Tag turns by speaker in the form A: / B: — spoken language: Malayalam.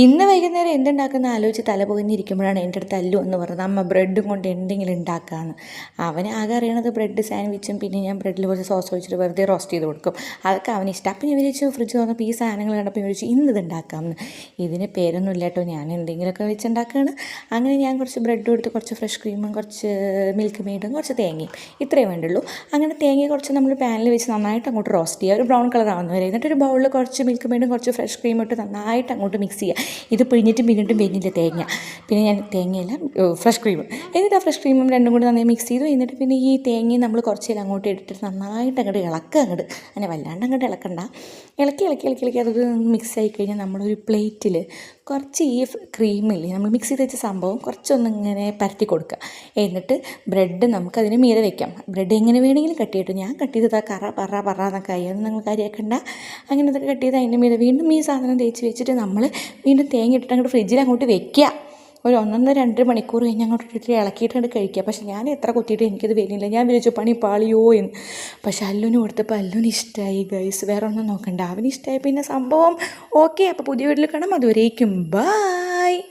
A: ഇന്ന് വൈകുന്നേരം എന്തുണ്ടാക്കുന്ന ആലോചിച്ച് തല പുകഞ്ഞിരിക്കുമ്പോഴാണ് എൻ്റെ അടുത്ത് അല്ലു എന്ന് പറഞ്ഞത് അമ്മ ബ്രെഡും കൊണ്ട് എന്തെങ്കിലും ഉണ്ടാക്കാമെന്ന്. അവന് ആകെ അറിയണത് ബ്രെഡ് സാൻഡ്വിച്ചും പിന്നെ ഞാൻ ബ്രെഡിൽ കുറച്ച് സോസ് ഒഴിച്ചിട്ട് വെറുതെ റോസ്റ്റ് ചെയ്ത് കൊടുക്കും. അതൊക്കെ അവന് ഇഷ്ടം. അപ്പം ഞാൻ വിചാരിച്ചു ഫ്രിഡ്ജ് തുറന്നപ്പോൾ ഈ സാധനങ്ങൾ കണ്ടപ്പോൾ വിചാരിച്ചു ഇന്നത് ഉണ്ടാക്കാമെന്ന്. ഇതിന് പേരൊന്നും ഇല്ല കേട്ടോ, ഞാൻ എന്തെങ്കിലുമൊക്കെ വെച്ചുണ്ടാക്കുകയാണ്. അങ്ങനെ ഞാൻ കുറച്ച് ബ്രെഡും എടുത്ത് കുറച്ച് ഫ്രഷ് ക്രീമും കുറച്ച് മിൽക്ക് മെയ്ഡും കുറച്ച് തേങ്ങയും ഇത്രയും വേണ്ടുള്ളൂ. അങ്ങനെ തേങ്ങ കുറച്ച് നമ്മൾ പാനിൽ വെച്ച് നന്നായിട്ട് അങ്ങോട്ട് റോസ്റ്റ് ചെയ്യുക, ഒരു ബ്രൗൺ കളർ ആവുന്ന വരെ. എന്നിട്ടൊരു ബൗളിൽ കുറച്ച് മിൽക്ക് മെയ്ഡും കുറച്ച് ഫ്രഷ് ക്രീമും ഇട്ട് നന്നായിട്ട് അങ്ങോട്ട് മിക്സ് ചെയ്യുക. ഇത് പിഴിഞ്ഞിട്ടും വരുന്നില്ല തേങ്ങ. പിന്നെ ഞാൻ തേങ്ങയെല്ലാം ഫ്രഷ് ക്രീമും എന്നിട്ട് ആ ഫ്രഷ് ക്രീമും രണ്ടും കൂടി നന്നായി മിക്സ് ചെയ്തു. എന്നിട്ട് പിന്നെ ഈ തേങ്ങയും നമ്മൾ കുറച്ച് നേരം അങ്ങോട്ട് ഇട്ടിട്ട് നന്നായിട്ട് അങ്ങോട്ട് ഇളക്കുക. അങ്ങനെ വല്ലാണ്ട് അങ്ങോട്ട് ഇളക്കണ്ട. ഇളക്കി അത് മിക്സ് ആയി കഴിഞ്ഞാൽ നമ്മളൊരു പ്ലേറ്റിൽ കുറച്ച് ഈ ക്രീമില്ലേ നമ്മൾ മിക്സ് ചെയ്ത് വെച്ച സംഭവം കുറച്ചൊന്നിങ്ങനെ പരത്തി കൊടുക്കുക. എന്നിട്ട് ബ്രെഡ് നമുക്കതിന് മീതെ വെക്കാം. ബ്രെഡ് എങ്ങനെ വേണമെങ്കിലും കട്ട് ചെയ്തിട്ട് ഞാൻ കട്ട് ചെയ്തത് ആ പറ എന്നൊക്കെ ആയി, അതൊന്നും നിങ്ങൾ കാര്യമാക്കണ്ട. അങ്ങനെ അതൊക്കെ കട്ട് ചെയ്ത് അതിൻ്റെ മീതെ വീണ്ടും ഈ സാധനം തേച്ച് വെച്ചിട്ട് നമ്മൾ വീണ്ടും തേങ്ങ ഇട്ടിട്ട് അങ്ങോട്ട് ഫ്രിഡ്ജിൽ അങ്ങോട്ട് വെക്കുക. ഒരു 1-2 മണിക്കൂർ കഴിഞ്ഞ് അങ്ങോട്ട് ഇട്ടിട്ട് ഇളക്കിയിട്ടുണ്ട് കഴിക്കുക. പക്ഷേ ഞാൻ എത്ര കുത്തിയിട്ട് എനിക്കത് വരുന്നില്ല. ഞാൻ വിചാരിച്ചു പണി പാളിയോ എന്ന്. പക്ഷെ അല്ലുവിന് കൊടുത്തപ്പോൾ അല്ലുവിന് ഇഷ്ടമായി ഗൈസ്. വേറെ ഒന്നും നോക്കണ്ട, അവന് ഇഷ്ടമായി. പിന്നെ സംഭവം ഓക്കെ. അപ്പോൾ പുതിയ വീട്ടിൽ കാണാം. അതുവരേക്കും ബൈ.